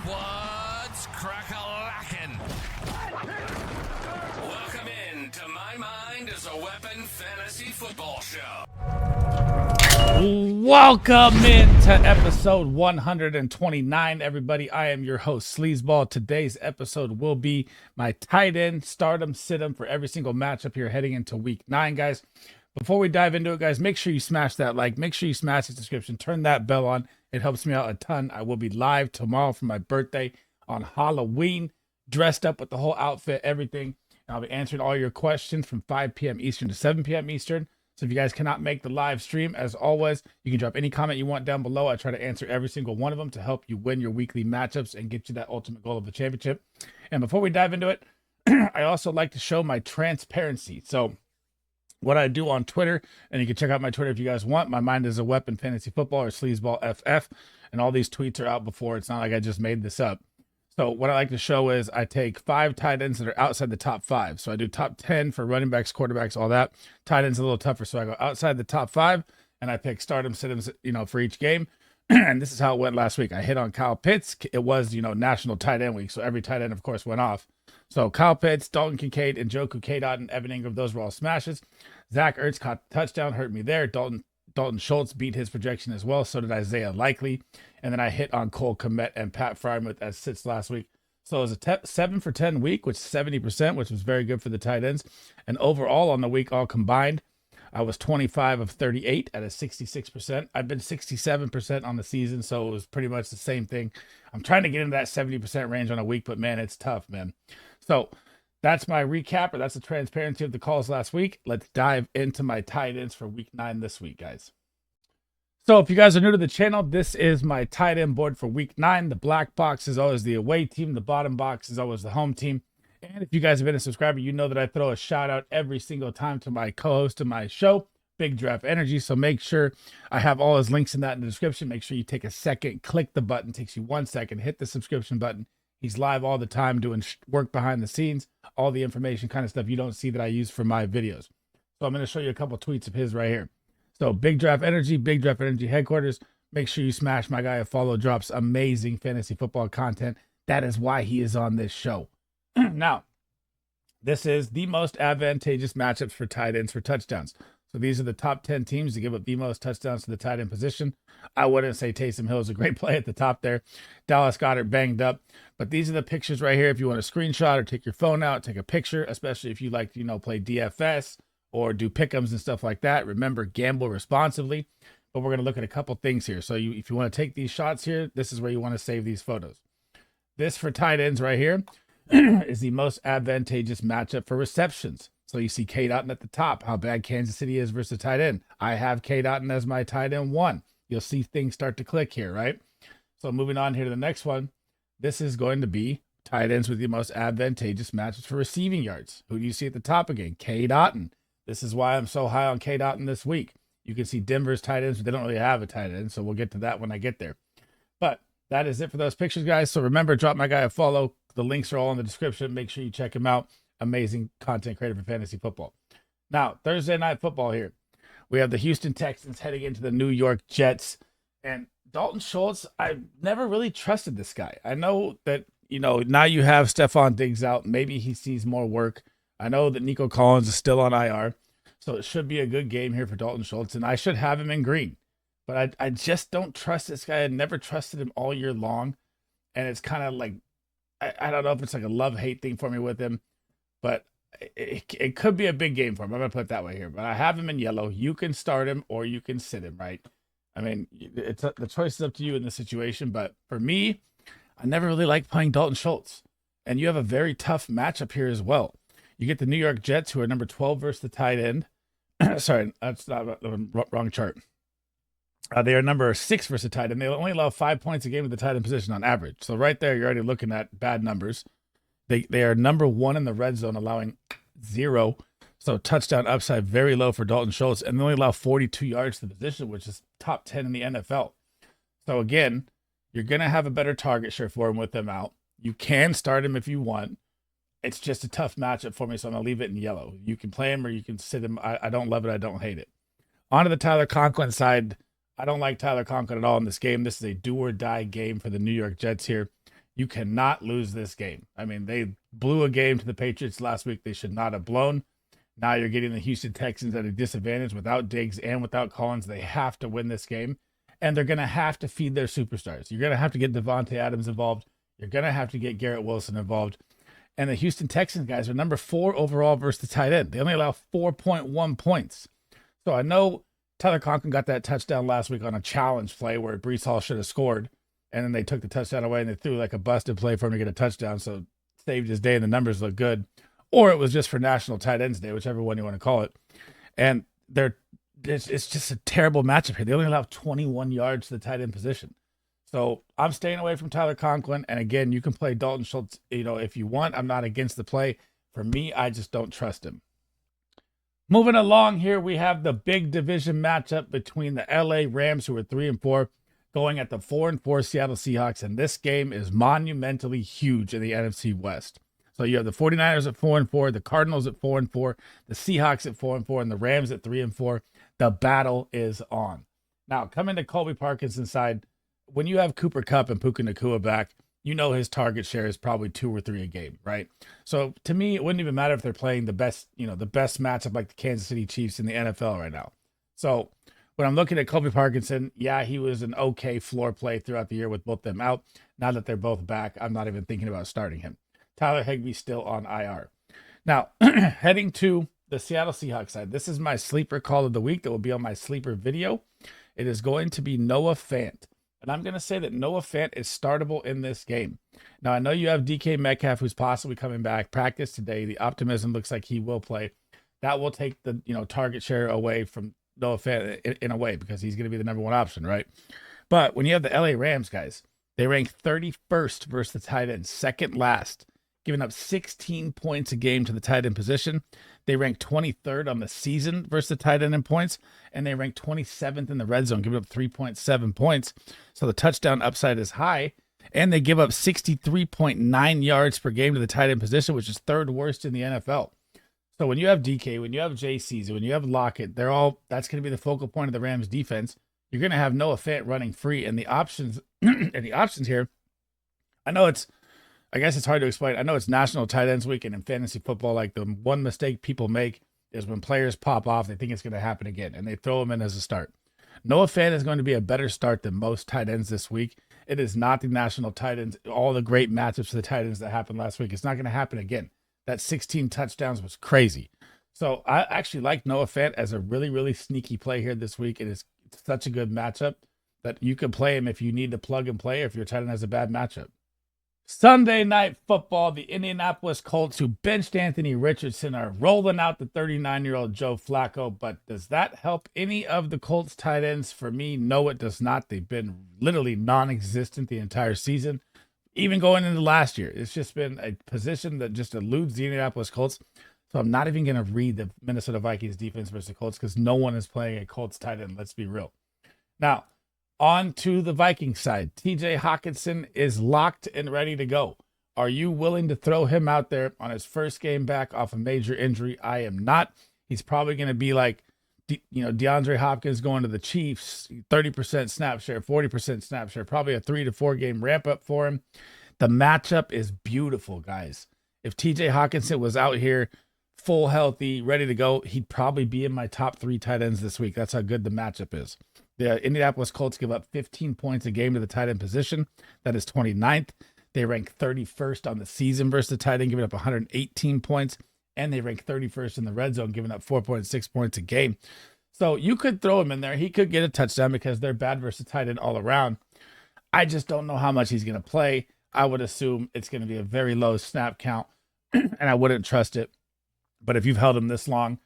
What's crack-a-lackin'? Welcome in to My Mind is a Weapon Fantasy Football Show. Welcome into episode 129, everybody. I am your host, SleezBall. Today's episode will be my tight end stardom sit-em for every single matchup here heading into week 9, guys. Before we dive into it, guys, make sure you smash that like, make sure you smash the subscription, turn that bell on. It helps me out a ton. I will be live tomorrow for my birthday on Halloween, dressed up with the whole outfit, everything. And I'll be answering all your questions from 5 p.m. Eastern to 7 p.m. Eastern. So if you guys cannot make the live stream, as always, you can drop any comment you want down below. I try to answer every single one of them to help you win your weekly matchups and get you that ultimate goal of the championship. And before we dive into it, I also like to show my transparency. So what I do on Twitter, and you can check out my Twitter if you guys want. My Mind is a Weapon Fantasy Football or SleezBall FF, and all these tweets are out before. It's not like I just made this up. So what I like to show is I take 5 tight ends that are outside the top 5. So I do top 10 for running backs, quarterbacks, all that. Tight ends a little tougher, so I go outside the top 5, and I pick stardom, sit-ems, for each game. And this is how it went last week. I hit on Kyle Pitts. It was, National Tight End Week, so every tight end, of course, went off. So Kyle Pitts, Dalton Kincaid, and Njoku, K-Dot, and Evan Ingram, those were all smashes. Zach Ertz caught the touchdown, hurt me there. Dalton Schultz beat his projection as well. So did Isaiah Likely. And then I hit on Cole Kmet and Pat Freiermuth as sits last week. So it was a 7 for 10 week, which is 70%, which was very good for the tight ends. And overall on the week, all combined, I was 25 of 38 at a 66%. I've been 67% on the season, so it was pretty much the same thing. I'm trying to get into that 70% range on a week, but man, it's tough, man. So that's my recap, or that's the transparency of the calls last week. Let's dive into my tight ends for week 9 this week, guys. So if you guys are new to the channel, this is my tight end board for week 9. The black box is always the away team. The bottom box is always the home team. And if you guys have been a subscriber, you know that I throw a shout out every single time to my co-host of my show, Big Draft Energy. So make sure I have all his links in that in the description. Make sure you take a second, click the button. It takes you 1 second, hit the subscription button. He's live all the time doing work behind the scenes, all the information kind of stuff you don't see that I use for my videos. So I'm going to show you a couple tweets of his right here. So Big Draft Energy headquarters. Make sure you smash my guy a follow. Drops amazing fantasy football content. That is why he is on this show. Now, this is the most advantageous matchups for tight ends for touchdowns. So these are the top 10 teams to give up the most touchdowns to the tight end position. I wouldn't say Taysom Hill is a great play at the top there. Dallas Goedert banged up. But these are the pictures right here. If you want to screenshot or take your phone out, take a picture, especially if you like to, play DFS or do pick'ems and stuff like that. Remember, gamble responsibly. But we're going to look at a couple things here. So if you want to take these shots here, this is where you want to save these photos. This for tight ends right here is the most advantageous matchup for receptions. So you see K-Dot at the top, how bad Kansas City is versus tight end. I have K-Dot as my tight end 1. You'll see things start to click here, right? So moving on here to the next one. This is going to be tight ends with the most advantageous matchups for receiving yards. Who do you see at the top again? K-Dot. This is why I'm so high on K-Dot this week. You can see Denver's tight ends, but they don't really have a tight end, so we'll get to that when I get there. But that is it for those pictures, guys. So remember, drop my guy a follow. The links are all in the description. Make sure you check him out. Amazing content creator for fantasy football. Now, Thursday night football here. We have the Houston Texans heading into the New York Jets. And Dalton Schultz, I've never really trusted this guy. I know that, now you have Stephon Diggs out. Maybe he sees more work. I know that Nico Collins is still on IR. So it should be a good game here for Dalton Schultz. And I should have him in green. But I just don't trust this guy. I never trusted him all year long. And it's kind of like, I don't know if it's like a love-hate thing for me with him. But it could be a big game for him. I'm going to put it that way here. But I have him in yellow. You can start him or you can sit him, right? I mean, the choice is up to you in this situation. But for me, I never really liked playing Dalton Schultz. And you have a very tough matchup here as well. You get the New York Jets, who are number 12 versus the tight end. Sorry, that's not the wrong chart. They are number 6 versus the tight end. They only allow 5 points a game at the tight end position on average. So right there, you're already looking at bad numbers. They are number 1 in the red zone, allowing 0. So touchdown upside very low for Dalton Schultz. And they only allow 42 yards to the position, which is top 10 in the NFL. So again, you're going to have a better target share for him with them out. You can start him if you want. It's just a tough matchup for me, so I'm going to leave it in yellow. You can play him or you can sit him. I don't love it. I don't hate it. On to the Tyler Conklin side. I don't like Tyler Conklin at all in this game. This is a do-or-die game for the New York Jets here. You cannot lose this game. I mean, they blew a game to the Patriots last week they should not have blown. Now you're getting the Houston Texans at a disadvantage without Diggs and without Collins. They have to win this game, and they're going to have to feed their superstars. You're going to have to get Devontae Adams involved. You're going to have to get Garrett Wilson involved. And the Houston Texans guys are number 4 overall versus the tight end. They only allow 4.1 points. So I know Tyler Conklin got that touchdown last week on a challenge play where Breece Hall should have scored, and then they took the touchdown away and they threw like a busted play for him to get a touchdown, so saved his day and the numbers look good. Or it was just for National Tight Ends Day, whichever one you want to call it. And it's just a terrible matchup here. They only allow 21 yards to the tight end position. So I'm staying away from Tyler Conklin. And again, you can play Dalton Schultz, if you want. I'm not against the play. For me, I just don't trust him. Moving along here, we have the big division matchup between the LA Rams, who are 3-4, going at the 4-4 Seattle Seahawks. And this game is monumentally huge in the NFC West. So you have the 49ers at 4-4, the Cardinals at 4-4, the Seahawks at 4-4, and the Rams at 3-4. The battle is on. Now, coming to Colby Parkinson's side, when you have Cooper Kupp and Puka Nacua back, you know his target share is probably 2 or 3 a game, right? So to me, it wouldn't even matter if they're playing the best matchup like the Kansas City Chiefs in the NFL right now. So when I'm looking at Colby Parkinson, yeah, he was an okay floor play throughout the year with both them out. Now that they're both back, I'm not even thinking about starting him. Tyler Higbee still on IR. Now, heading to the Seattle Seahawks side, this is my sleeper call of the week that will be on my sleeper video. It is going to be Noah Fant. And I'm going to say that Noah Fant is startable in this game. Now, I know you have DK Metcalf, who's possibly coming back. Practice today. The optimism looks like he will play. That will take the target share away from Noah Fant in a way, because he's going to be the number 1 option, right? But when you have the LA Rams, guys, they rank 31st versus the tight end, second last, giving up 16 points a game to the tight end position. They rank 23rd on the season versus the tight end in points, and they rank 27th in the red zone, giving up 3.7 points. So the touchdown upside is high, and they give up 63.9 yards per game to the tight end position, which is 3rd worst in the NFL. So when you have DK, when you have JC's, when you have Lockett, that's going to be the focal point of the Rams defense. You're going to have Noah Fant running free, and the options here, I guess it's hard to explain. I know it's National Tight Ends Week, and in fantasy football, like the one mistake people make is when players pop off, they think it's going to happen again, and they throw them in as a start. Noah Fant is going to be a better start than most tight ends this week. It is not the National Tight Ends, all the great matchups for the tight ends that happened last week. It's not going to happen again. That 16 touchdowns was crazy. So I actually like Noah Fant as a really, really sneaky play here this week. It's such a good matchup that you can play him if you need to plug and play, or if your tight end has a bad matchup. Sunday Night Football, the Indianapolis Colts, who benched Anthony Richardson, are rolling out the 39-year-old Joe Flacco. But does that help any of the Colts tight ends? For me, no, it does not. They've been literally non-existent the entire season, even going into last year. It's just been a position that just eludes the Indianapolis Colts. So I'm not even going to read the Minnesota Vikings defense versus the Colts, because no one is playing a Colts tight end. Let's be real. Now, on to the Vikings side. TJ Hawkinson is locked and ready to go. Are you willing to throw him out there on his first game back off a major injury? I am not. He's probably going to be like, DeAndre Hopkins going to the Chiefs, 30% snap share, 40% snap share, probably a 3 to 4 game ramp up for him. The matchup is beautiful, guys. If TJ Hawkinson was out here full healthy, ready to go, he'd probably be in my top 3 tight ends this week. That's how good the matchup is. The Indianapolis Colts give up 15 points a game to the tight end position. That is 29th. They rank 31st on the season versus the tight end, giving up 118 points. And they rank 31st in the red zone, giving up 4.6 points a game. So you could throw him in there. He could get a touchdown because they're bad versus tight end all around. I just don't know how much he's going to play. I would assume it's going to be a very low snap count, and I wouldn't trust it. But if you've held him this long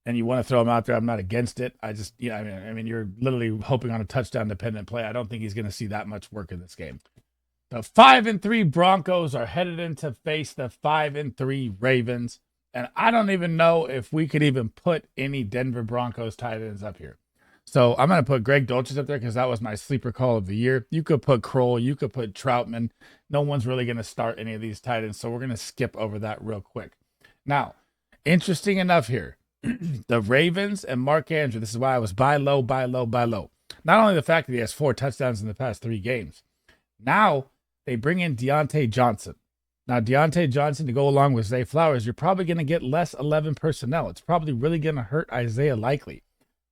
and you want to throw him out there, I'm not against it. I just, you're literally hoping on a touchdown dependent play. I don't think he's going to see that much work in this game. The 5-3 Broncos are headed in to face the 5-3 Ravens. And I don't even know if we could even put any Denver Broncos tight ends up here. So I'm going to put Greg Dulcich up there because that was my sleeper call of the year. You could put Kroll, you could put Troutman. No one's really going to start any of these tight ends, so we're going to skip over that real quick. Now, interesting enough here, the Ravens and Mark Andrews, this is why I was buy low, buy low, buy low. Not only the fact that he has 4 touchdowns in the past 3 games, now they bring in Deontay Johnson. Now, Deontay Johnson to go along with Zay Flowers, you're probably going to get less 11 personnel. It's probably really going to hurt Isaiah Likely.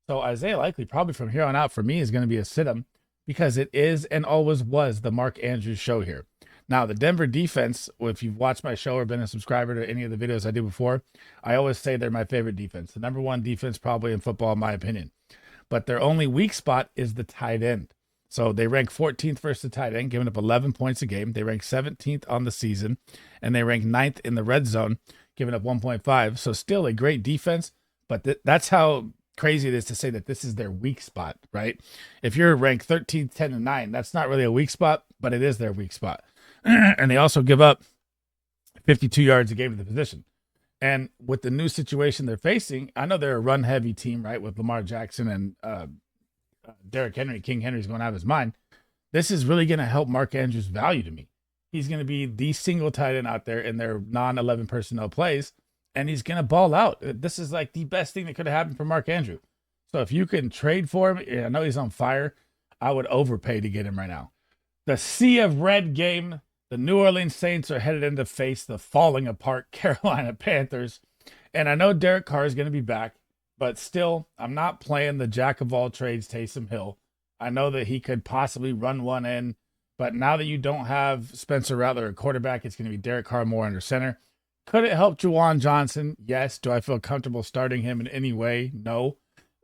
So Isaiah Likely probably from here on out for me is going to be a sit-em because it is and always was the Mark Andrews show here. Now, the Denver defense, if you've watched my show or been a subscriber to any of the videos I did before, I always say they're my favorite defense. The number one defense probably in football, in my opinion. But their only weak spot is the tight end. So they rank 14th versus the tight end, giving up 11 points a game. They rank 17th on the season, and they rank 9th in the red zone, giving up 1.5. So still a great defense, but that's how crazy it is to say that this is their weak spot, right? If you're ranked 13th, 10, and 9, that's not really a weak spot, but it is their weak spot. And they also give up 52 yards a game to the position. And with the new situation they're facing, I know they're a run-heavy team, right, with Lamar Jackson and Derrick Henry. King Henry's going to have his mind. This is really going to help Mark Andrews' value to me. He's going to be the single tight end out there in their non-11 personnel plays, and he's going to ball out. This is like the best thing that could have happened for Mark Andrews. So if you can trade for him, I know he's on fire. I would overpay to get him right now. The Sea of Red game. The New Orleans Saints are headed in to face the falling apart Carolina Panthers. And I know Derek Carr is going to be back, but still, I'm not playing the jack of all trades, Taysom Hill. I know that he could possibly run one in, but now that you don't have Spencer Rattler at quarterback, it's going to be Derek Carr more under center. Could it help Juwan Johnson? Yes. Do I feel comfortable starting him in any way? No.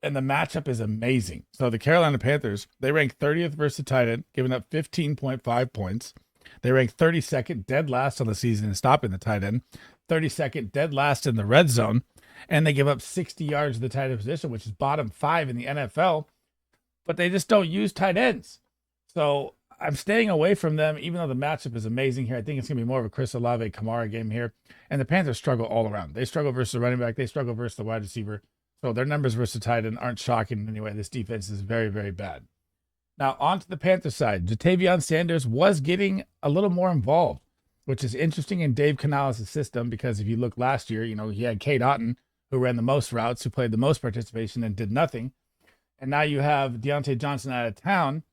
And the matchup is amazing. So the Carolina Panthers, they rank 30th versus the tight end, giving up 15.5 points. They rank 32nd, dead last on the season in stopping the tight end, 32nd, dead last in the red zone, and they give up 60 yards to the tight end position, which is bottom 5 in the NFL, but they just don't use tight ends. So I'm staying away from them, even though the matchup is amazing here. I think it's going to be more of a Chris Olave Kamara game here, and the Panthers struggle all around. They struggle versus the running back. They struggle versus the wide receiver. So their numbers versus the tight end aren't shocking in any way. This defense is very, very bad. Now, on to the Panthers side. Jatavion Sanders was getting a little more involved, which is interesting in Dave Canales' system because if you look last year, he had Cade Otton, who ran the most routes, who played the most participation and did nothing. And now you have Deontay Johnson out of town.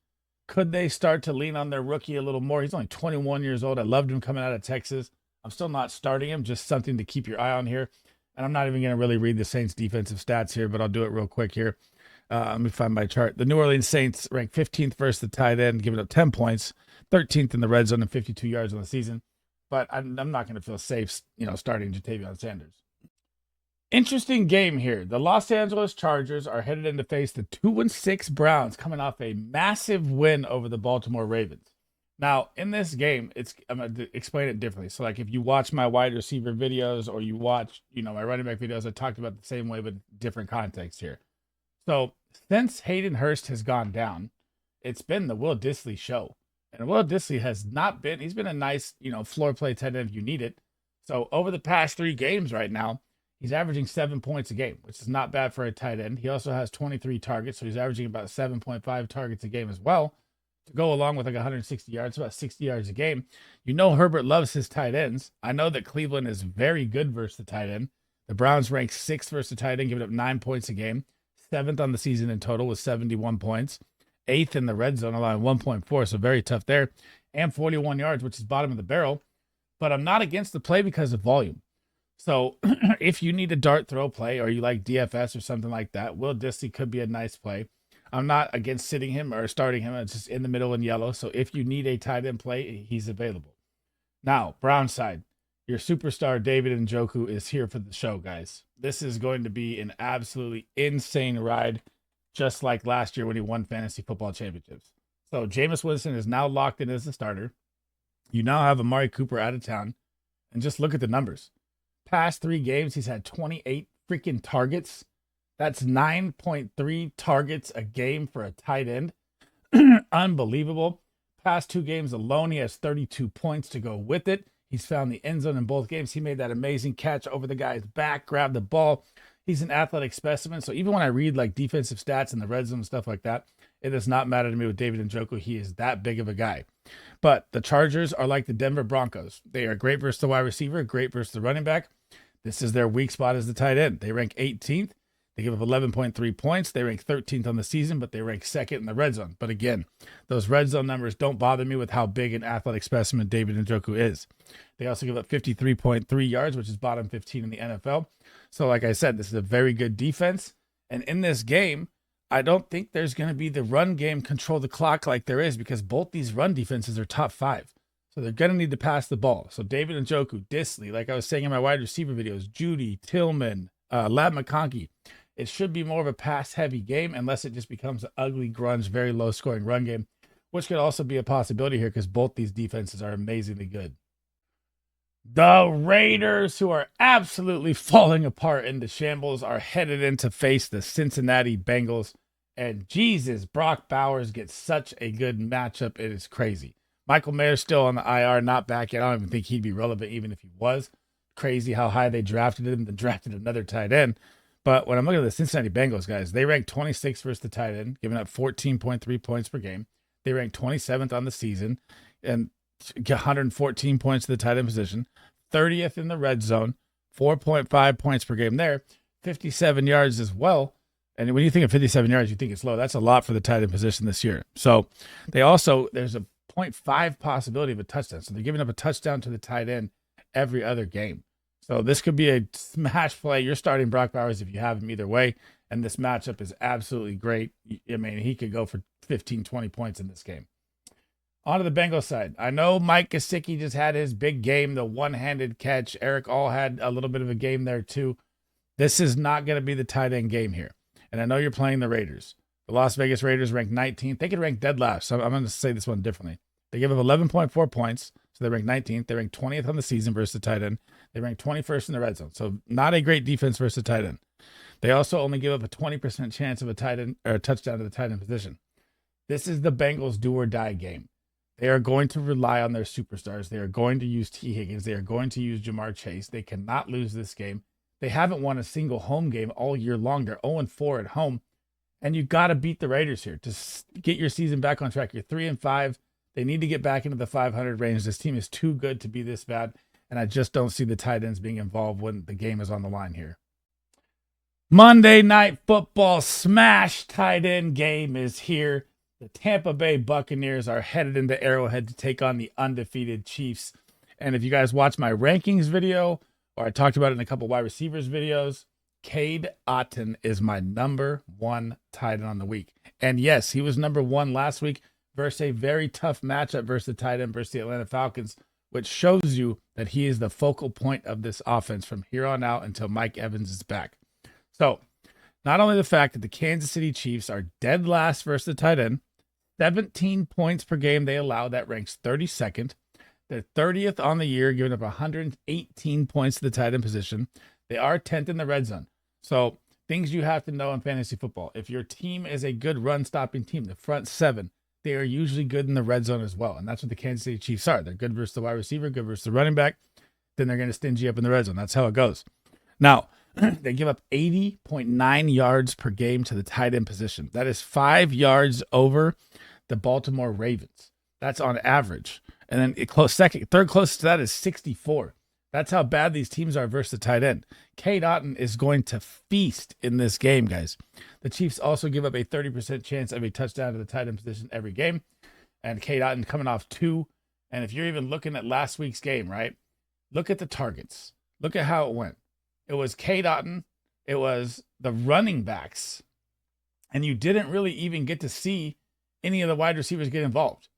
Could they start to lean on their rookie a little more? He's only 21 years old. I loved him coming out of Texas. I'm still not starting him, just something to keep your eye on here. And I'm not even going to really read the Saints defensive stats here, but I'll do it real quick here. Let me find my chart. The New Orleans Saints rank 15th versus the tight end, giving up 10 points, 13th in the red zone and 52 yards on the season. But I'm not going to feel safe, starting Jatavion Sanders. Interesting game here. The Los Angeles Chargers are headed in to face the 2-6 Browns, coming off a massive win over the Baltimore Ravens. Now, in this game, I'm going to explain it differently. So, like, if you watch my wide receiver videos or you watch, my running back videos, I talked about the same way, but different context here. So, since Hayden Hurst has gone down, it's been the Will Dissly show. And Will Dissly has not been, he's been a nice, floor play tight end if you need it. So, over the past 3 games right now, he's averaging 7 points a game, which is not bad for a tight end. He also has 23 targets, so he's averaging about 7.5 targets a game as well. To go along with like 160 yards, about 60 yards a game. Herbert loves his tight ends. I know that Cleveland is very good versus the tight end. The Browns rank 6th versus the tight end, giving up 9 points a game. 7th on the season in total with 71 points. 8th in the red zone, allowing 1.4, so very tough there. And 41 yards, which is bottom of the barrel. But I'm not against the play because of volume. So if you need a dart throw play or you like DFS or something like that, Will Dissly could be a nice play. I'm not against sitting him or starting him. It's just in the middle in yellow. So if you need a tight end play, he's available. Now, Brown side, your superstar David Njoku is here for the show, guys. This is going to be an absolutely insane ride, just like last year when he won fantasy football championships. So Jameis Winston is now locked in as the starter. You now have Amari Cooper out of town. And just look at the numbers. Past 3 games, he's had 28 freaking targets. That's 9.3 targets a game for a tight end. Unbelievable. Past 2 games alone, he has 32 points to go with it. He's found the end zone in both games. He made that amazing catch over the guy's back, grabbed the ball. He's an athletic specimen. So even when I read like defensive stats in the red zone and stuff like that, it does not matter to me with David Njoku. He is that big of a guy. But the Chargers are like the Denver Broncos. They are great versus the wide receiver, great versus the running back. This is their weak spot as the tight end. They rank 18th. They give up 11.3 points. They rank 13th on the season, but they rank second in the red zone. But again, those red zone numbers don't bother me with how big an athletic specimen David Njoku is. They also give up 53.3 yards, which is bottom 15 in the NFL. So like I said, this is a very good defense. And in this game, I don't think there's going to be the run game control the clock like there is, because both these run defenses are top 5. So they're going to need to pass the ball. So David Njoku, Disley, like I was saying in my wide receiver videos, Judy, Tillman, Lab McConkey, it should be more of a pass-heavy game unless it just becomes an ugly, grunge, very low-scoring run game, which could also be a possibility here because both these defenses are amazingly good. The Raiders, who are absolutely falling apart into shambles, are headed in to face the Cincinnati Bengals. And Jesus, Brock Bowers gets such a good matchup. It is crazy. Michael Mayer's still on the IR, not back yet. I don't even think he'd be relevant even if he was. Crazy how high they drafted him, then drafted another tight end. But when I'm looking at the Cincinnati Bengals, guys, they rank 26th versus the tight end, giving up 14.3 points per game. They rank 27th on the season and 114 points to the tight end position. 30th in the red zone, 4.5 points per game there, 57 yards as well. And when you think of 57 yards, you think it's low. That's a lot for the tight end position this year. So there's a 0.5 possibility of a touchdown. So they're giving up a touchdown to the tight end every other game. So this could be a smash play. You're starting Brock Bowers if you have him either way. And this matchup is absolutely great. I mean, he could go for 15, 20 points in this game. On to the Bengals side. I know Mike Gesicki just had his big game, the one-handed catch. Eric All had a little bit of a game there too. This is not going to be the tight end game here. And I know you're playing the Raiders. The Las Vegas Raiders rank 19th. They could rank dead last. So I'm going to say this one differently. They give up 11.4 points. So they rank 19th. They rank 20th on the season versus the tight end. They rank 21st in the red zone. So not a great defense versus the tight end. They also only give up a 20% chance of a tight end or a touchdown to the tight end position. This is the Bengals do or die game. They are going to rely on their superstars. They are going to use T. Higgins. They are going to use Jamar Chase. They cannot lose this game. They haven't won a single home game all year long. They're 0-4 at home. And you got to beat the Raiders here to get your season back on track. You're 3-5. They need to get back into the 500 range. This team is too good to be this bad. And I just don't see the tight ends being involved when the game is on the line here. Monday Night Football smash tight end game is here. The Tampa Bay Buccaneers are headed into Arrowhead to take on the undefeated Chiefs. And if you guys watch my rankings video, or I talked about it in a couple wide receivers videos, Cade Otton is my number 1 tight end on the week. And yes, he was number 1 last week versus a very tough matchup versus the tight end versus the Atlanta Falcons, which shows you that he is the focal point of this offense from here on out until Mike Evans is back. So not only the fact that the Kansas City Chiefs are dead last versus the tight end, 17 points per game they allow, that ranks 32nd. They're 30th on the year, giving up 118 points to the tight end position. They are 10th in the red zone. So things you have to know in fantasy football. If your team is a good run-stopping team, the front 7, they are usually good in the red zone as well. And that's what the Kansas City Chiefs are. They're good versus the wide receiver, good versus the running back. Then they're going to stingy up in the red zone. That's how it goes. Now, they give up 80.9 yards per game to the tight end position. That is 5 yards over the Baltimore Ravens. That's on average. And then third closest to that is 64. That's how bad these teams are versus the tight end. Cade Otton is going to feast in this game, guys. The Chiefs also give up a 30% chance of a touchdown to the tight end position every game. And Cade Otton coming off 2. And if you're even looking at last week's game, right? Look at the targets. Look at how it went. It was Cade Otton. It was the running backs. And you didn't really even get to see any of the wide receivers get involved.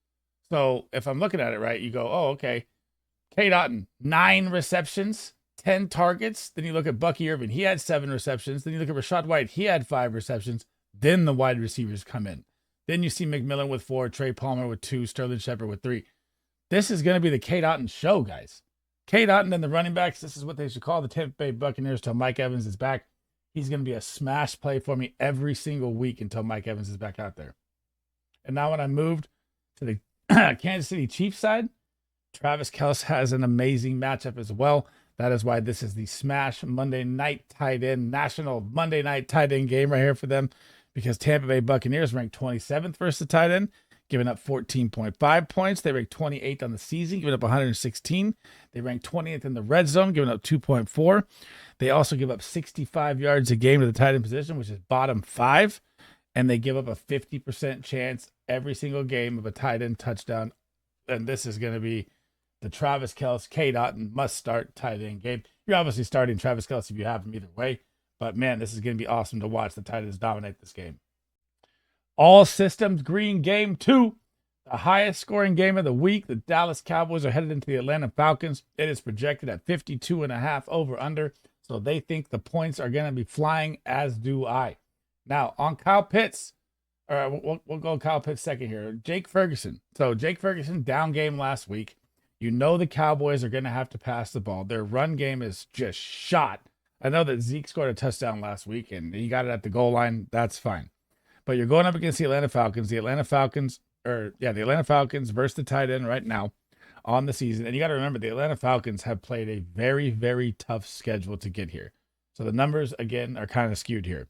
So if I'm looking at it right, you go, oh, okay. Cade Otton, 9 receptions, 10 targets. Then you look at Bucky Irvin. He had 7 receptions. Then you look at Rachaad White. He had 5 receptions. Then the wide receivers come in. Then you see McMillan with 4, Trey Palmer with 2, Sterling Shepard with 3. This is going to be the Cade Otton show, guys. Cade Otton and the running backs, this is what they should call the Tampa Bay Buccaneers till Mike Evans is back. He's going to be a smash play for me every single week until Mike Evans is back out there. And now when I moved to the Kansas City Chiefs side, Travis Kelce has an amazing matchup as well. That is why this is the smash Monday night tight end, national Monday night tight end game right here for them, because Tampa Bay Buccaneers ranked 27th versus the tight end, giving up 14.5 points. They rank 28th on the season, giving up 116. They rank 20th in the red zone, giving up 2.4. They also give up 65 yards a game to the tight end position, which is bottom 5. And they give up a 50% chance every single game of a tight end touchdown. And this is going to be the Travis Kelce, K-Dot, and must-start tight end game. You're obviously starting Travis Kelce if you have him either way. But, man, this is going to be awesome to watch the tight ends dominate this game. All systems green game 2. The highest scoring game of the week. The Dallas Cowboys are headed into the Atlanta Falcons. It is projected at 52.5 over-under. So they think the points are going to be flying, as do I. Now, on Kyle Pitts, or we'll go Kyle Pitts second here. Jake Ferguson. So Jake Ferguson, down game last week. You know the Cowboys are going to have to pass the ball. Their run game is just shot. I know that Zeke scored a touchdown last week, and he got it at the goal line. That's fine. But you're going up against the Atlanta Falcons. The Atlanta Falcons versus the tight end right now on the season. And you got to remember, the Atlanta Falcons have played a very, very tough schedule to get here. So the numbers, again, are kind of skewed here.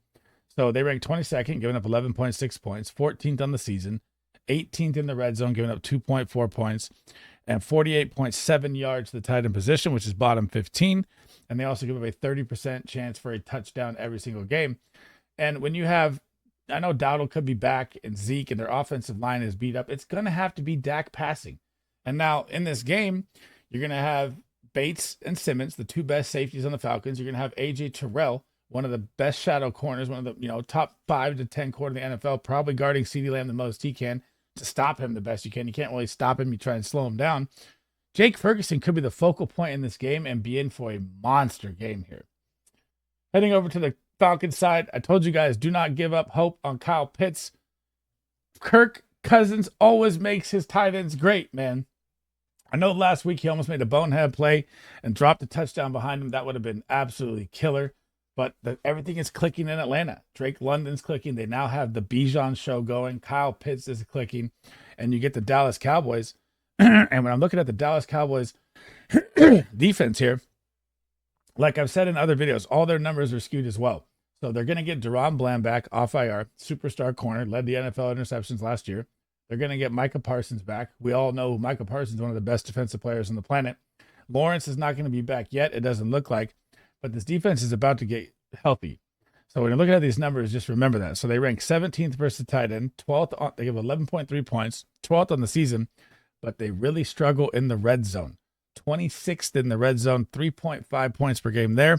So they rank 22nd, giving up 11.6 points, 14th on the season, 18th in the red zone, giving up 2.4 points, and 48.7 yards to the tight end position, which is bottom 15. And they also give up a 30% chance for a touchdown every single game. And when you have, I know Dowdle could be back and Zeke and their offensive line is beat up, it's going to have to be Dak passing. And now in this game, you're going to have Bates and Simmons, the two best safeties on the Falcons. You're going to have A.J. Terrell, one of the best shadow corners, one of the top 5 to 10 corner in the NFL, probably guarding CeeDee Lamb the most he can to stop him the best you can. You can't really stop him. You try and slow him down. Jake Ferguson could be the focal point in this game and be in for a monster game here. Heading over to the Falcons side, I told you guys, do not give up hope on Kyle Pitts. Kirk Cousins always makes his tight ends great, man. I know last week he almost made a bonehead play and dropped a touchdown behind him. That would have been absolutely killer. But everything is clicking in Atlanta. Drake London's clicking. They now have the Bijan show going. Kyle Pitts is clicking. And you get the Dallas Cowboys. And when I'm looking at the Dallas Cowboys defense here, like I've said in other videos, all their numbers are skewed as well. So they're going to get Deron Bland back off IR, superstar corner, led the NFL interceptions last year. They're going to get Micah Parsons back. We all know Micah Parsons is one of the best defensive players on the planet. Lawrence is not going to be back yet. It doesn't look like. But this defense is about to get healthy. So when you're looking at these numbers, just remember that. So they rank 17th versus tight end, 12th. They give 11.3 points, 12th on the season, but they really struggle in the red zone. 26th in the red zone, 3.5 points per game there,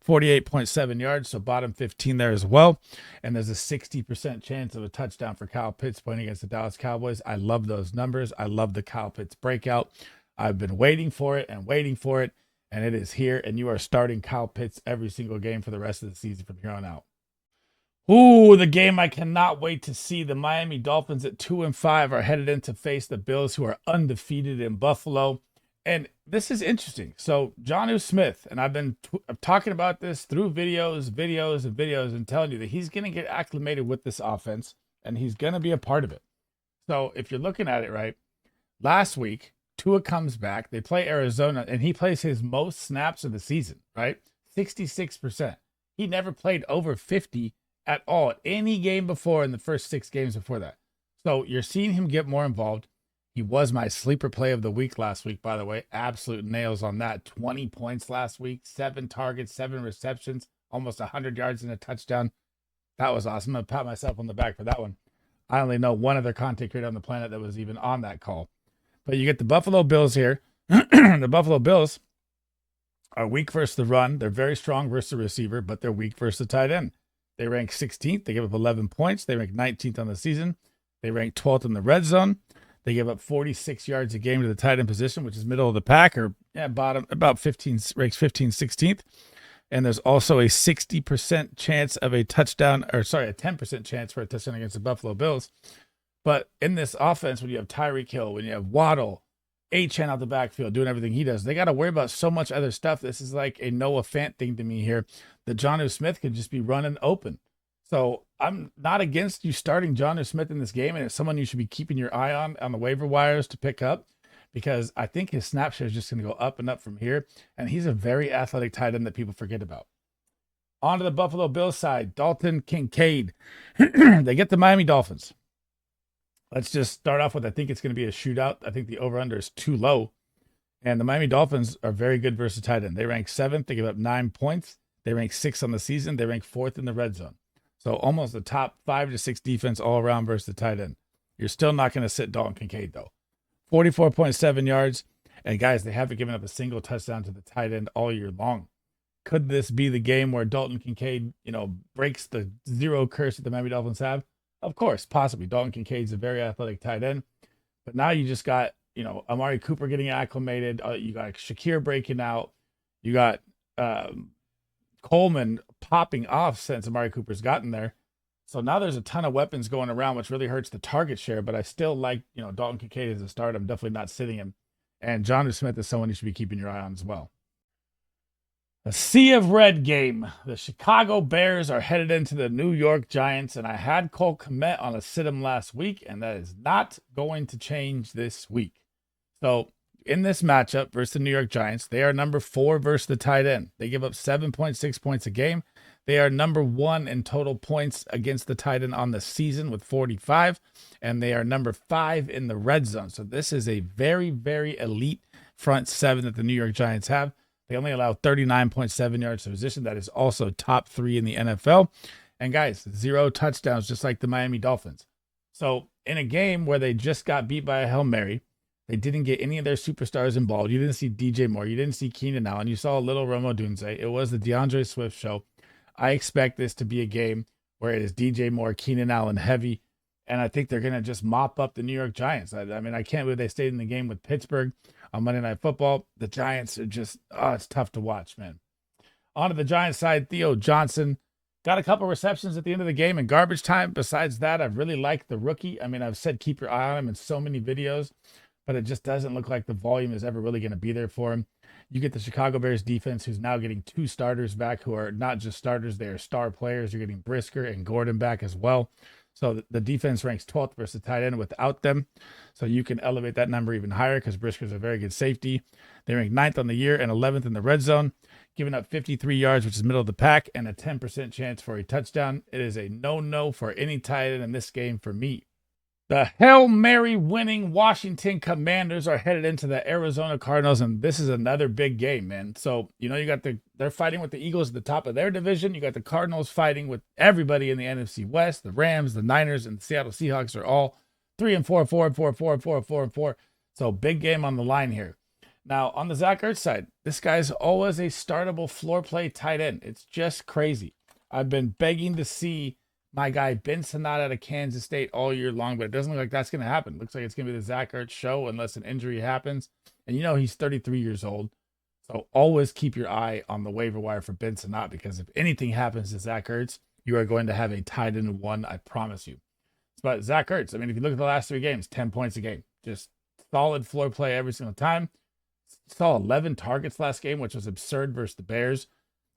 48.7 yards, so bottom 15 there as well. And there's a 60% chance of a touchdown for Kyle Pitts playing against the Dallas Cowboys. I love those numbers. I love the Kyle Pitts breakout. I've been waiting for it, and it is here, and you are starting Kyle Pitts every single game for the rest of the season from here on out. Ooh, the game I cannot wait to see. The Miami Dolphins at 2-5 are headed in to face the Bills, who are undefeated in Buffalo. And this is interesting. So Jonnu Smith, and I've been talking about this through videos and telling you that he's going to get acclimated with this offense, and he's going to be a part of it. So if you're looking at it right, last week, Tua comes back. They play Arizona, and he plays his most snaps of the season, right? 66%. He never played over 50 at all at any game before in the first 6 games before that. So you're seeing him get more involved. He was my sleeper play of the week last week, by the way. Absolute nails on that. 20 points last week, 7 targets, 7 receptions, almost 100 yards and a touchdown. That was awesome. I'm going to pat myself on the back for that one. I only know one other content creator on the planet that was even on that call. But you get the Buffalo Bills here. The Buffalo Bills are weak versus the run. They're very strong versus the receiver, but they're weak versus the tight end. They rank 16th. They give up 11 points. They rank 19th on the season. They rank 12th in the red zone. They give up 46 yards a game to the tight end position, which is middle of the pack, or bottom, about 15, ranks 15th, 16th. And there's also a 60% chance of a touchdown, a 10% chance for a touchdown against the Buffalo Bills. But in this offense, when you have Tyreek Hill, when you have Waddle, Achane out the backfield doing everything he does, they got to worry about so much other stuff. This is like a Noah Fant thing to me here. That Jonnu Smith could just be running open. So I'm not against you starting Jonnu Smith in this game, and it's someone you should be keeping your eye on the waiver wires to pick up, because I think his snap share is just going to go up and up from here, and he's a very athletic tight end that people forget about. On to the Buffalo Bills side, Dalton Kincaid. They get the Miami Dolphins. Let's just start off with, I think it's going to be a shootout. I think the over-under is too low. And the Miami Dolphins are very good versus tight end. They rank 7th. They give up 9 points. They rank 6th on the season. They rank 4th in the red zone. So almost the top 5 to 6 defense all around versus the tight end. You're still not going to sit Dalton Kincaid, though. 44.7 yards. And guys, they haven't given up a single touchdown to the tight end all year long. Could this be the game where Dalton Kincaid, breaks the zero curse that the Miami Dolphins have? Of course, possibly. Dalton Kincaid's a very athletic tight end. But now you just got, Amari Cooper getting acclimated. You got Shakir breaking out. You got Coleman popping off since Amari Cooper's gotten there. So now there's a ton of weapons going around, which really hurts the target share. But I still like, Dalton Kincaid as a start. I'm definitely not sitting him. And Jonnu Smith is someone you should be keeping your eye on as well. A sea of red game. The Chicago Bears are headed into the New York Giants, and I had Cole Kmet on a sit-em last week, and that is not going to change this week. So in this matchup versus the New York Giants, they are number 4 versus the tight end. They give up 7.6 points a game. They are number 1 in total points against the tight end on the season with 45, and they are number 5 in the red zone. So this is a very, very elite front 7 that the New York Giants have. They only allow 39.7 yards to position. That is also top 3 in the NFL. And guys, 0 touchdowns, just like the Miami Dolphins. So in a game where they just got beat by a Hail Mary, they didn't get any of their superstars involved. You didn't see DJ Moore. You didn't see Keenan Allen. You saw a little Rome Odunze. It was the DeAndre Swift show. I expect this to be a game where it is DJ Moore, Keenan Allen heavy. And I think they're going to just mop up the New York Giants. I mean, I can't believe they stayed in the game with Pittsburgh on Monday Night Football. The Giants are just, it's tough to watch, man. On to the Giants side, Theo Johnson got a couple receptions at the end of the game in garbage time. Besides that, I've really liked the rookie. I mean, I've said keep your eye on him in so many videos, but it just doesn't look like the volume is ever really going to be there for him. You get the Chicago Bears defense, who's now getting 2 starters back who are not just starters, they are star players. You're getting Brisker and Gordon back as well. So the defense ranks 12th versus tight end without them. So you can elevate that number even higher because Brisker's a very good safety. They rank 9th on the year and 11th in the red zone, giving up 53 yards, which is middle of the pack, and a 10% chance for a touchdown. It is a no-no for any tight end in this game for me. The Hail Mary winning Washington Commanders are headed into the Arizona Cardinals, and this is another big game, man. So, you got they're fighting with the Eagles at the top of their division. You got the Cardinals fighting with everybody in the NFC West. The Rams, the Niners, and the Seattle Seahawks are all 3-4, 4-4, 4-4, 4-4. So big game on the line here. Now, on the Zach Ertz side, this guy's always a startable floor play tight end. It's just crazy. I've been begging to see my guy Ben Sinnott out of Kansas State all year long, but it doesn't look like that's going to happen. It looks like it's going to be the Zach Ertz show unless an injury happens. And he's 33 years old. So always keep your eye on the waiver wire for Ben Sinnott, because if anything happens to Zach Ertz, you are going to have a tight end 1, I promise you. But Zach Ertz, I mean, if you look at the last 3 games, 10 points a game. Just solid floor play every single time. Saw 11 targets last game, which was absurd versus the Bears.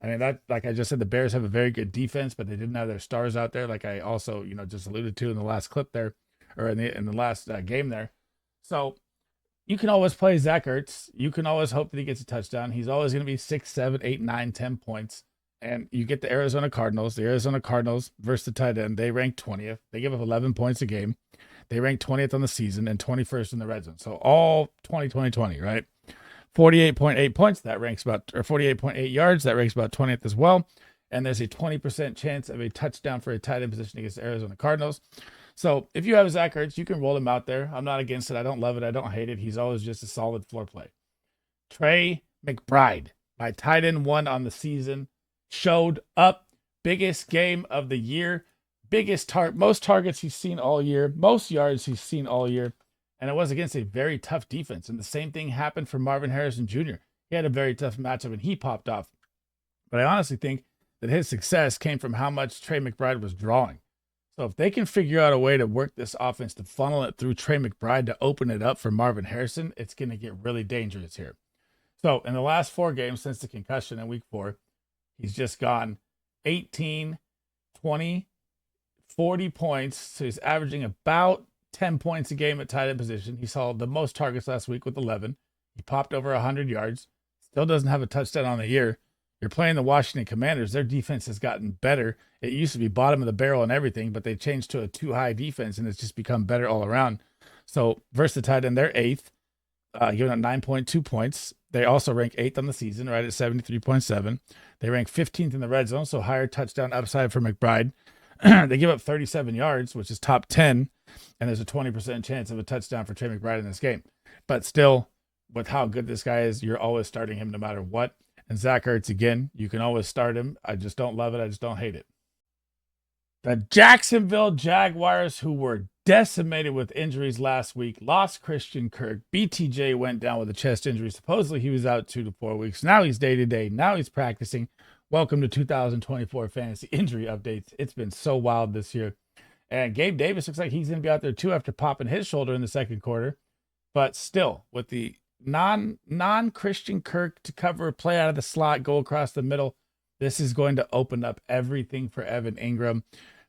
I mean, that, like I just said, the Bears have a very good defense, but they didn't have their stars out there, like I also, just alluded to in the last clip there, or in the last game there. So you can always play Zach Ertz. You can always hope that he gets a touchdown. He's always going to be 6, 7, 8, 9, 10 points. And you get the Arizona Cardinals. The Arizona Cardinals versus the tight end, they rank 20th. They give up 11 points a game. They rank 20th on the season and 21st in the red zone. So all 20, right? 48.8 points, that ranks about, or 48.8 yards, that ranks about 20th as well. And there's a 20% chance of a touchdown for a tight end position against the Arizona Cardinals. So if you have Zach Ertz, you can roll him out there. I'm not against it. I don't love it. I don't hate it. He's always just a solid floor play. Trey McBride, my tight end 1 on the season, showed up. Biggest game of the year. Most targets he's seen all year. Most yards he's seen all year. And it was against a very tough defense. And the same thing happened for Marvin Harrison Jr. He had a very tough matchup and he popped off. But I honestly think that his success came from how much Trey McBride was drawing. So if they can figure out a way to work this offense to funnel it through Trey McBride to open it up for Marvin Harrison, it's going to get really dangerous here. So in the last 4 games since the concussion in week 4, he's just gone 18, 20, 40 points. So he's averaging about 10 points a game at tight end position. He saw the most targets last week with 11. He popped over 100 yards. Still doesn't have a touchdown on the year. You're playing the Washington Commanders. Their defense has gotten better. It used to be bottom of the barrel and everything, but they changed to a too high defense, and it's just become better all around. So versus the tight end, they're 8th, giving up 9.2 points. They also rank 8th on the season, right at 73.7. They rank 15th in the red zone, so higher touchdown upside for McBride. They give up 37 yards, which is top 10, and there's a 20% chance of a touchdown for Trey McBride in this game. But still, with how good this guy is, you're always starting him no matter what. And Zach Ertz, again, you can always start him. I just don't love it. I just don't hate it. The Jacksonville Jaguars, who were decimated with injuries last week, lost Christian Kirk. BTJ went down with a chest injury. Supposedly he was out 2 to 4 weeks. Now he's day-to-day. Now he's practicing. Welcome to 2024 Fantasy Injury Updates. It's been so wild this year. And Gabe Davis looks like he's going to be out there too after popping his shoulder in the second quarter. But still, with the non-Christian Kirk to cover, play out of the slot, go across the middle, this is going to open up everything for Evan Ingram.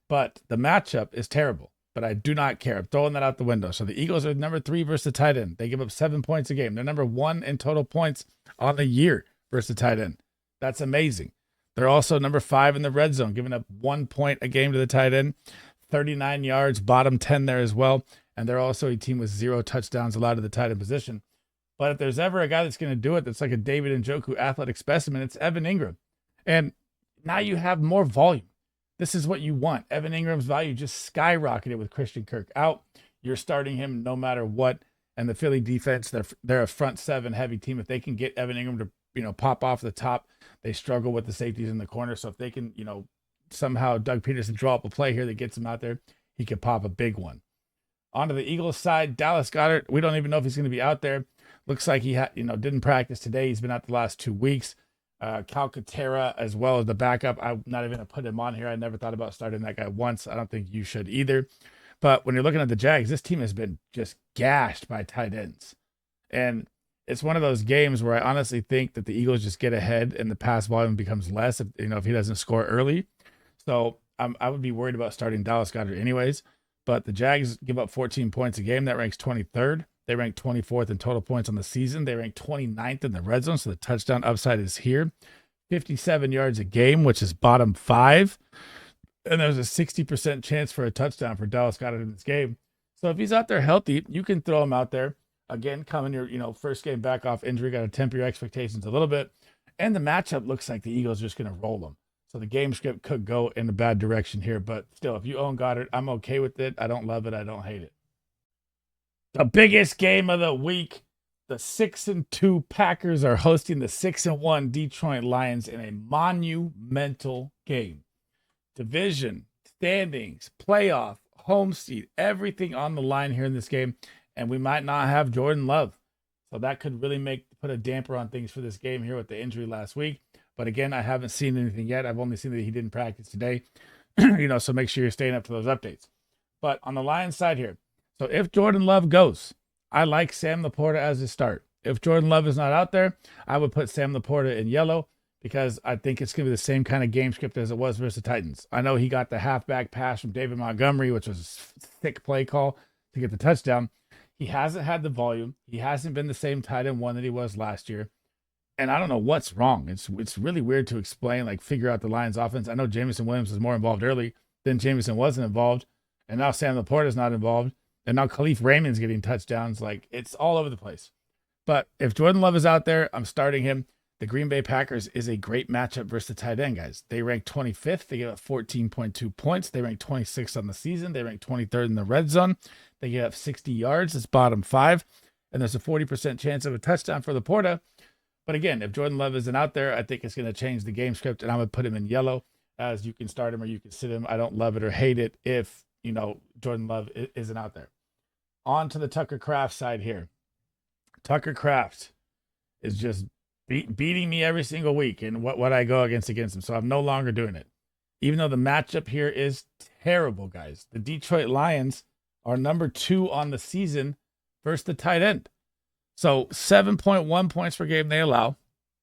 But the matchup is terrible. But I do not care. I'm throwing that out the window. So the Eagles are number 3 versus the tight end. They give up 7 points a game. They're number 1 in total points on the year versus the tight end. That's amazing. They're also number 5 in the red zone, giving up 1 point a game to the tight end. 39 yards, bottom 10 there as well. And they're also a team with 0 touchdowns allowed to the tight end position. But if there's ever a guy that's going to do it that's like a David Njoku athletic specimen, it's Evan Ingram. And now you have more volume. This is what you want. Evan Ingram's value just skyrocketed with Christian Kirk out. You're starting him no matter what. And the Philly defense, they're a front 7 heavy team. If they can get Evan Ingram to pop off the top, they struggle with the safeties in the corner. So if they can, somehow Doug Peterson draw up a play here that gets him out there, he could pop a big one. Onto the Eagles side, Dallas Goedert. We don't even know if he's going to be out there. Looks like he didn't practice today. He's been out the last 2 weeks. Calcaterra as well as the backup. I'm not even going to put him on here. I never thought about starting that guy once. I don't think you should either. But when you're looking at the Jags, this team has been just gashed by tight ends. And it's one of those games where I honestly think that the Eagles just get ahead and the pass volume becomes less if he doesn't score early. So I would be worried about starting Dallas Goedert anyways. But the Jags give up 14 points a game. That ranks 23rd. They rank 24th in total points on the season. They rank 29th in the red zone, so the touchdown upside is here. 57 yards a game, which is bottom 5. And there's a 60% chance for a touchdown for Dallas Goedert in this game. So if he's out there healthy, you can throw him out there. Again, coming your first game back off injury, got to temper your expectations a little bit. And the matchup looks like the Eagles are just going to roll them. So the game script could go in a bad direction here. But still, if you own Goddard, I'm okay with it. I don't love it. I don't hate it. The biggest game of the week. The 6-2 Packers are hosting the 6-1 Detroit Lions in a monumental game. Division, standings, playoff, home seat, everything on the line here in this game. And we might not have Jordan Love. So that could really put a damper on things for this game here with the injury last week. But again, I haven't seen anything yet. I've only seen that he didn't practice today. So make sure you're staying up to those updates. But on the Lions side here, so if Jordan Love goes, I like Sam Laporta as a start. If Jordan Love is not out there, I would put Sam Laporta in yellow because I think it's going to be the same kind of game script as it was versus the Titans. I know he got the halfback pass from David Montgomery, which was a thick play call to get the touchdown. He hasn't had the volume. He hasn't been the same tight end one that he was last year. And I don't know what's wrong. It's really weird to explain, figure out the Lions offense. I know Jameson Williams was more involved early. Then Jameson wasn't involved. And now Sam Laporta is not involved. And now Khalif Raymond's getting touchdowns. It's all over the place. But if Jordan Love is out there, I'm starting him. The Green Bay Packers is a great matchup versus the tight end, guys. They rank 25th. They give up 14.2 points. They rank 26th on the season. They rank 23rd in the red zone. They give up 60 yards. It's bottom 5. And there's a 40% chance of a touchdown for Laporta. But again, if Jordan Love isn't out there, I think it's going to change the game script. And I'm going to put him in yellow as you can start him or you can sit him. I don't love it or hate it if Jordan Love isn't out there. On to the Tucker Kraft side here. Tucker Kraft is just beating me every single week in what I go against him. So I'm no longer doing it. Even though the matchup here is terrible, guys. The Detroit Lions are number 2 on the season versus the tight end. So 7.1 points per game they allow.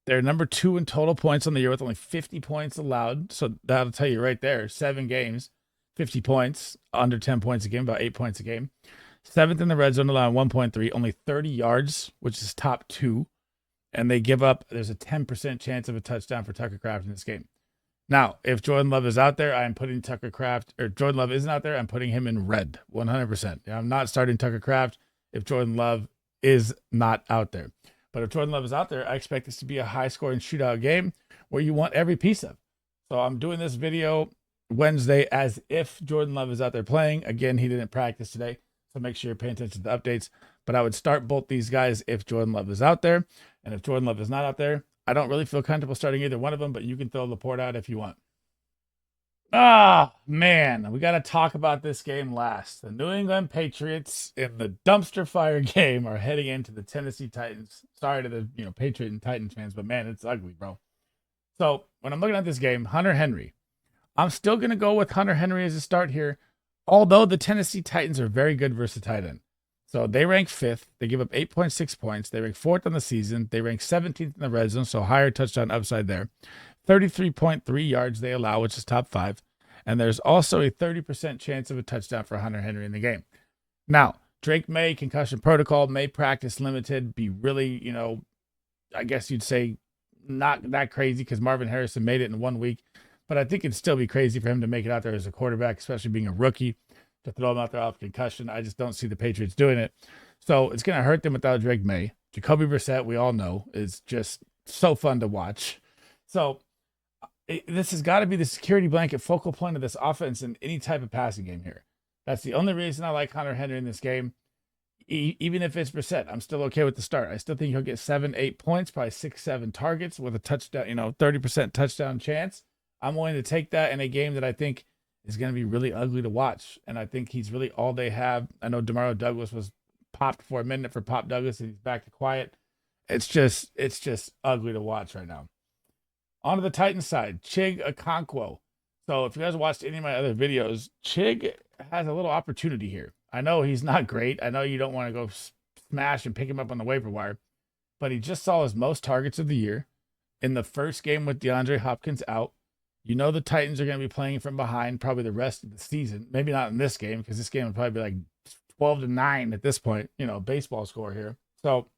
They're number 2 in total points on the year with only 50 points allowed. So that'll tell you right there, 7 games, 50 points, under 10 points a game, about 8 points a game. 7th in the red zone, allowing 1.3, only 30 yards, which is top 2. and they give up, there's a 10% chance of a touchdown for Tucker Kraft in this game. Now, if Jordan Love is out there, I'm putting Tucker Kraft, or Jordan Love isn't out there, I'm putting him in red, 100%. I'm not starting Tucker Kraft if Jordan Love is not out there. But if Jordan Love is out there, I expect this to be a high-scoring shootout game where you want every piece of. So I'm doing this video Wednesday as if Jordan Love is out there playing. Again, he didn't practice today, so make sure you're paying attention to the updates. But I would start both these guys if Jordan Love is out there. And if Jordan Love is not out there, I don't really feel comfortable starting either one of them, but you can throw Laporte out if you want. Ah, man, we got to talk about this game last. The New England Patriots in the dumpster fire game are heading into the Tennessee Titans. Sorry to the Patriot and Titans fans, but man, it's ugly, bro. So when I'm looking at this game, Hunter Henry, I'm still going to go with Hunter Henry as a start here, although the Tennessee Titans are very good versus tight end. So they rank 5th. They give up 8.6 points. They rank 4th on the season. They rank 17th in the red zone, so higher touchdown upside there. 33.3 yards they allow, which is top 5. And there's also a 30% chance of a touchdown for Hunter Henry in the game. Now, Drake May, concussion protocol, may practice limited, be really, I guess you'd say not that crazy because Marvin Harrison made it in 1 week. But I think it'd still be crazy for him to make it out there as a quarterback, especially being a rookie, to throw him out there off concussion. I just don't see the Patriots doing it. So it's going to hurt them without Drake May. Jacoby Brissett, we all know, is just so fun to watch. So this has got to be the security blanket focal point of this offense in any type of passing game here. That's the only reason I like Hunter Henry in this game. Even if it's Brissett, I'm still okay with the start. I still think he'll get 7-8 points, probably 6-7 targets with a touchdown, 30% touchdown chance. I'm willing to take that in a game that I think is going to be really ugly to watch. And I think he's really all they have. I know DeMario Douglas was popped for a minute for Pop Douglas and he's back to quiet. It's just ugly to watch right now. On to the Titans side, Chig Okonkwo. So if you guys watched any of my other videos, Chig has a little opportunity here. I know he's not great. I know you don't want to go smash and pick him up on the waiver wire, but he just saw his most targets of the year in the first game with DeAndre Hopkins out. The Titans are going to be playing from behind probably the rest of the season. Maybe not in this game because this game will probably be like 12-9 at this point, baseball score here. So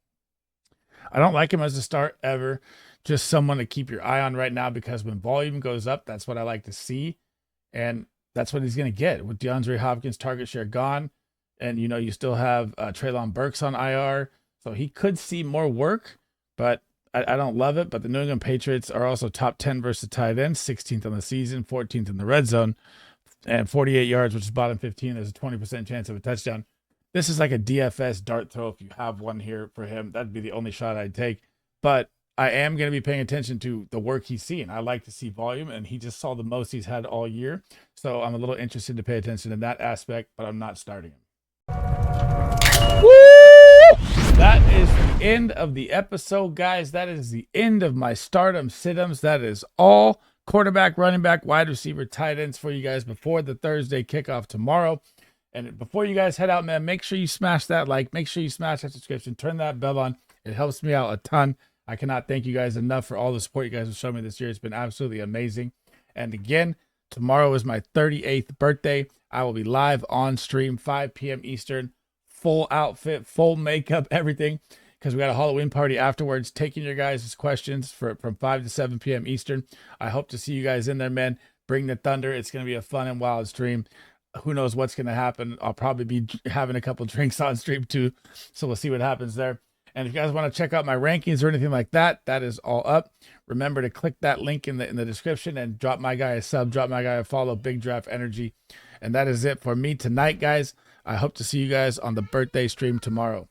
I don't like him as a start ever. Just someone to keep your eye on right now because when volume goes up, that's what I like to see. And that's what he's going to get with DeAndre Hopkins' target share gone. And, you still have Treylon Burks on IR. So he could see more work, but I don't love it. But the New England Patriots are also top 10 versus tight end, 16th on the season, 14th in the red zone, and 48 yards, which is bottom 15. There's a 20% chance of a touchdown. This is like a DFS dart throw if you have one here for him. That'd be the only shot I'd take. But I am going to be paying attention to the work he's seeing. I like to see volume, and he just saw the most he's had all year. So I'm a little interested to pay attention in that aspect, but I'm not starting him. Woo! That is the end of the episode, guys. That is the end of my stardom sit-ems. That is all quarterback, running back, wide receiver, tight ends for you guys before the Thursday kickoff tomorrow. And before you guys head out, man, make sure you smash that like. Make sure you smash that subscription. Turn that bell on. It helps me out a ton. I cannot thank you guys enough for all the support you guys have shown me this year. It's been absolutely amazing. And again, tomorrow is my 38th birthday. I will be live on stream, 5 p.m. Eastern. Full outfit, full makeup, everything, because we got a Halloween party afterwards, taking your guys' questions from 5 to 7 p.m. Eastern. I hope to see you guys in there, man. Bring the thunder. It's going to be a fun and wild stream. Who knows what's going to happen. I'll probably be having a couple drinks on stream too, so we'll see what happens there. And if you guys want to check out my rankings or anything like that, that is all up. Remember to click that link in the description and drop my guy a sub, drop my guy a follow, Big Draft Energy. And that is it for me tonight, guys. I hope to see you guys on the birthday stream tomorrow.